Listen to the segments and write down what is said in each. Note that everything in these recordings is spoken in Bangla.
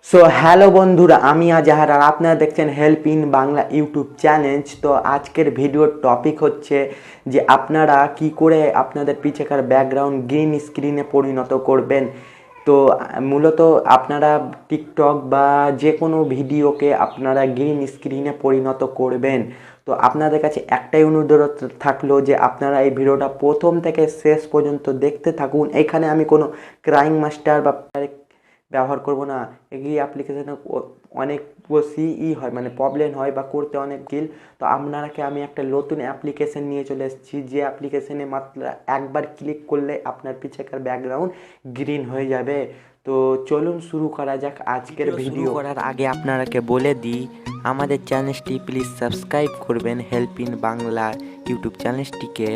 সো হ্যালো বন্ধুরা, আমি আজাহার আর আপনারা দেখছেন help in Bangla YouTube challenge. তো আজকের ভিডিওর টপিক হচ্ছে যে আপনারা কি করে আপনাদের পিছেকার ব্যাকগ্রাউন্ড গ্রিন স্ক্রিনে পরিণত করবেন। তো মূলত আপনারা টিকটক বা যে কোনো ভিডিওকে আপনারা গ্রিন স্ক্রিনে পরিণত করবেন। তো আপনাদের কাছে একটাই অনুরোধ থাকলো যে আপনারা এই ভিডিওটা প্রথম থেকে শেষ পর্যন্ত দেখতে থাকুন। এখানে আমি কোনো ক্রাইম মাস্টার বা ব্যবহার করব না। এই অ্যাপ্লিকেশানে অনেক বেশিই হয়, মানে প্রবলেম হয় বা করতে অনেক গিল। তো আপনারাকে আমি একটা নতুন অ্যাপ্লিকেশান নিয়ে চলে এসেছি, যে অ্যাপ্লিকেশানে মাত্র একবার ক্লিক করলে আপনার পিছেকার ব্যাকগ্রাউন্ড গ্রিন হয়ে যাবে। তো চলুন শুরু করা যাক আজকের ভিডিও। শুরু করার আগে আপনারাকে বলে দিই, আমাদের চ্যানেলটি প্লিজ সাবস্ক্রাইব করবেন। হেল্প ইন বাংলা ইউটিউব চ্যানেলটিকে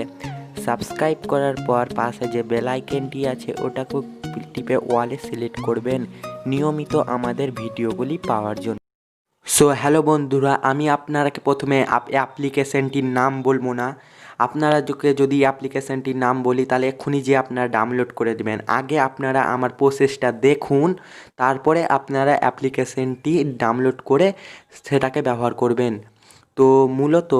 সাবস্ক্রাইব করার পর পাশে যে বেল আইকনটি আছে ওটাকে টিপে ওয়ালে সিলেক্ট করবেন নিয়মিত আমাদের ভিডিওগুলি পাওয়ার জন্য। সো হ্যালো বন্ধুরা, আমি আপনারাকে প্রথমে অ্যাপ্লিকেশানটির নাম বলবো না। আপনারা যদি অ্যাপ্লিকেশানটির নাম বলি তাহলে এক্ষুনি যে আপনারা ডাউনলোড করে দেবেন। আগে আপনারা আমার প্রসেসটা দেখুন, তারপরে আপনারা অ্যাপ্লিকেশানটি ডাউনলোড করে সেটাকে ব্যবহার করবেন। তো মূলত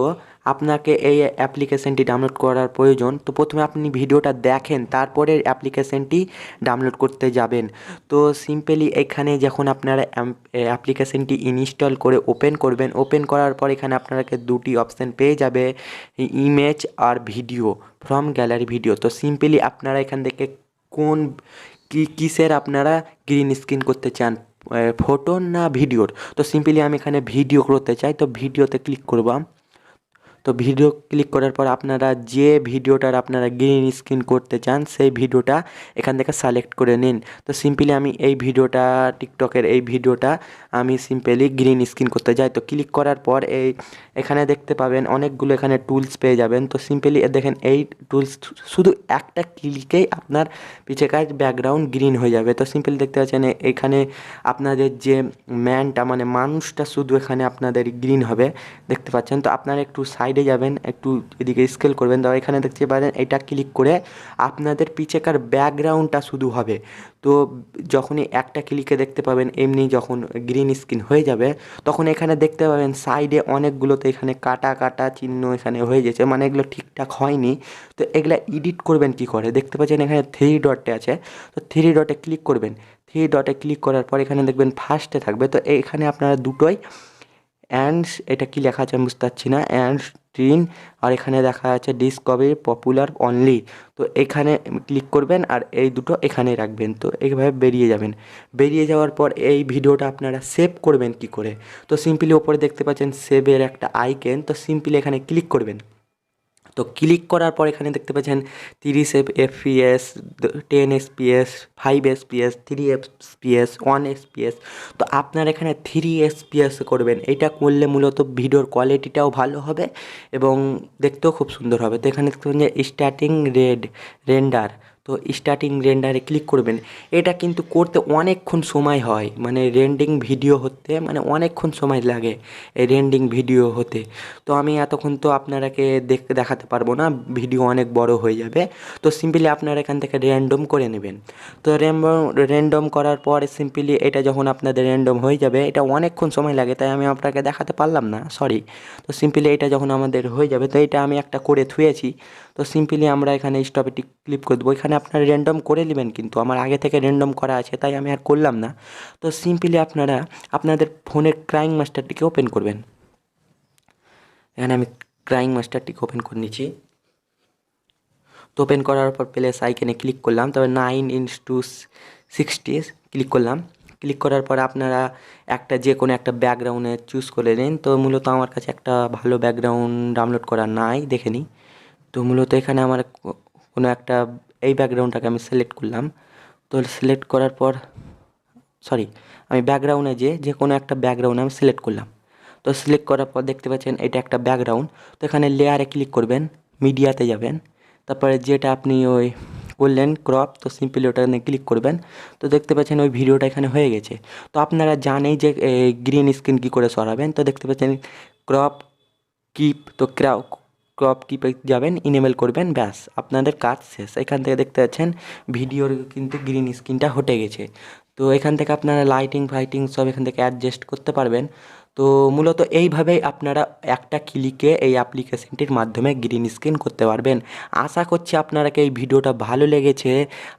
আপনাকে এই অ্যাপ্লিকেশানটি ডাউনলোড করার প্রয়োজন। তো প্রথমে আপনি ভিডিওটা দেখেন, তারপরে অ্যাপ্লিকেশানটি ডাউনলোড করতে যাবেন। তো সিম্পলি এখানে যখন আপনারা অ্যাপ্লিকেশানটি ইনস্টল করে ওপেন করবেন, ওপেন করার পর এখানে আপনাকে দুটি অপশান পেয়ে যাবে, ইমেজ আর ভিডিও ফ্রম গ্যালারি ভিডিও। তো সিম্পলি আপনারা এখান থেকে কোন কিসের আপনারা গ্রিন স্ক্রিন করতে চান, ফটো না ভিডিওর। তো সিম্পলি আমি এখানে ভিডিও করতে চাই, তো ভিডিওতে ক্লিক করব। তো ভিডিও ক্লিক করার পর আপনারা যে ভিডিওটার আপনারা গ্রিন স্ক্রিন করতে চান সেই ভিডিওটা এখান থেকে সিলেক্ট করে নিন। তো সিম্পলি আমি এই ভিডিওটা, টিকটকের এই ভিডিওটা আমি সিম্পলি গ্রিন স্ক্রিন করতে যাই। তো ক্লিক করার পর এখানে দেখতে পাবেন অনেকগুলো এখানে টুলস পেয়ে যাবেন। তো সিম্পলি দেখেন এই টুলস শুধু একটা ক্লিকেই আপনার পিছেকার ব্যাকগ্রাউন্ড গ্রিন হয়ে যাবে। তো সিম্পলি দেখতে পাচ্ছেন এখানে আপনাদের যে ম্যানটা মানে মানুষটা শুধু এখানে আপনাদের গ্রিন হবে, দেখতে পাচ্ছেন। তো আপনারা একটু সাইডে যাবেন, একটু এদিকে স্কেল করবেন, তো এখানে দেখতে পারেন এটা ক্লিক করে আপনাদের পিছেকার ব্যাকগ্রাউন্ডটা শুধু হবে। তো যখনই একটা ক্লিকে দেখতে পাবেন এমনি যখন গ্রিন স্ক্রিন হয়ে যাবে, তখন এখানে দেখতে পাবেন সাইডে অনেকগুলোতে এখানে কাটা কাটা চিহ্ন এখানে হয়ে গেছে, মানে এগুলো ঠিকঠাক হয়নি। তো এগুলা এডিট করবেন কি করে, দেখতে পাচ্ছেন এখানে থ্রি ডটে আছে। তো থ্রি ডটে ক্লিক করবেন। থ্রি ডটে ক্লিক করার পর এখানে দেখবেন ফার্স্টে থাকবে। তো এখানে আপনারা দুটোই অ্যান্ড, এটা কি লেখা আছে আমি বুঝতে পারছি না, অ্যান্ড স্ক্রিন, আর এখানে দেখা আছে ডিসকভারি পপুলার অনলি। তো এখানে ক্লিক করবেন আর এই দুটো এখানে রাখবেন। তো এইভাবে বেরিয়ে যাবেন। বেরিয়ে যাওয়ার পর এই ভিডিওটা আপনারা সেভ করবেন কি করে। তো সিম্পলি ওপরে দেখতে পাচ্ছেন সেভের একটা আইকন, তো সিম্পলি এখানে ক্লিক করবেন। তো ক্লিক করার পর এখানে দেখতে পাচ্ছেন 30 FPS, 10 FPS, 5 FPS, 3 FPS, 1 FPS। তো আপনার এখানে 3 FPS করবেন। এটা করলে মূলত ভিডিওর কোয়ালিটিটাও ভালো হবে এবং দেখতেও খুব সুন্দর হবে। তো এখানে দেখতে পাচ্ছেন যে স্টার্টিং রেন্ডার। তো স্টার্টিং রেন্ডারে ক্লিক করবেন। এটা কিন্তু করতে অনেকক্ষণ সময় হয়, মানে রেন্ডিং ভিডিও হতে মানে অনেকক্ষণ সময় লাগে এই রেন্ডিং ভিডিও হতে। তো আমি এতক্ষণ তো আপনারাকে দেখাতে পারবো না, ভিডিও অনেক বড় হয়ে যাবে। তো সিম্পলি আপনারা এখান থেকে র্যান্ডম করে নেবেন। তো র্যান্ডম করার পরে সিম্পলি এটা যখন আপনাদের র্যান্ডম হয়ে যাবে, এটা অনেকক্ষণ সময় লাগে তাই আমি আপনাকে দেখাতে পারলাম না, সরি। তো সিম্পলি এটা যখন আমাদের হয়ে যাবে, তো এটা আমি একটা করে থুয়েছি। তো সিম্পলি আমরা এখানে স্টপে ক্লিক করে দেবো। এখানে আপনারা র্যান্ডম করে নেবেন, কিন্তু আমার আগে থেকে র্যান্ডম করা আছে তাই আমি আর করলাম না। তো সিম্পলি আপনারা আপনাদের ফোনের ক্রাইম মাস্টারটিকে ওপেন করবেন। এখানে আমি ক্রাইম মাস্টারটিকে ওপেন করে নিচ্ছি। তো ওপেন করার পর প্লেস আইকনে ক্লিক করলাম, তবে 9:60 ক্লিক করলাম। ক্লিক করার পর আপনারা যে কোনো একটা ব্যাকগ্রাউন্ডে চুজ করে নিন। তো মূলত আমার কাছে একটা ভালো ব্যাকগ্রাউন্ড ডাউনলোড করা নাই, দেখে নিই। তো মূলত এখানে আমার কোনো একটা এই ব্যাকগ্রাউন্ডটাকে আমি সিলেক্ট করলাম। তো সিলেক্ট করার পর সরি, আমি ব্যাকগ্রাউন্ডে যে কোনো একটা ব্যাকগ্রাউন্ড আমি সিলেক্ট করলাম। তো সিলেক্ট করার পর দেখতে পাচ্ছেন এটা একটা ব্যাকগ্রাউন্ড। তো এখানে লেয়ারে ক্লিক করবেন, মিডিয়াতে যাবেন, তারপরে যেটা আপনি ওই করলেন ক্রপ, তো সিম্পলি ওটা নিয়ে ক্লিক করবেন। তো দেখতে পাচ্ছেন ওই ভিডিওটা এখানে হয়ে গেছে। তো আপনারা জানেই যে গ্রিন স্ক্রিন কী করে সরাবেন। তো দেখতে পাচ্ছেন ক্রপ কিপ, তো ক্রপ কিপে যাবেন, ইনেবল করবেন, ব্যাস আপনাদের কাজ শেষ। এখান থেকে দেখতে পাচ্ছেন ভিডিওর কিন্তু গ্রিন স্ক্রিনটা হটে গেছে। তো এখান থেকে আপনারা লাইটিং ফাইটিং সব এখান থেকে অ্যাডজাস্ট করতে পারবেন। তো মূলত এইভাবেই আপনারা একটা ক্লিকে এই অ্যাপ্লিকেশনটির মাধ্যমে গ্রিন স্ক্রিন করতে পারবেন। আশা করছি আপনারাকে এই ভিডিওটা ভালো লেগেছে।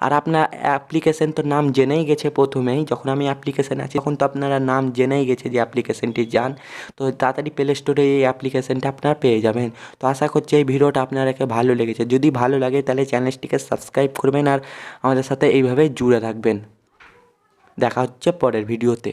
আর আপনার অ্যাপ্লিকেশন তো নাম জেনেই গেছে প্রথমেই, যখন আমি অ্যাপ্লিকেশানে আছি তখন তো আপনারা নাম জেনেই গেছে যে অ্যাপ্লিকেশনটি যান। তো তাড়াতাড়ি প্লে স্টোরে এই অ্যাপ্লিকেশনটা আপনারা পেয়ে যাবেন। তো আশা করছি এই ভিডিওটা আপনারাকে ভালো লেগেছে। যদি ভালো লাগে তাহলে চ্যানেলটিকে সাবস্ক্রাইব করবেন আর আমাদের সাথে এইভাবেই জুড়ে থাকবেন। দেখা হচ্ছে পরের ভিডিওতে।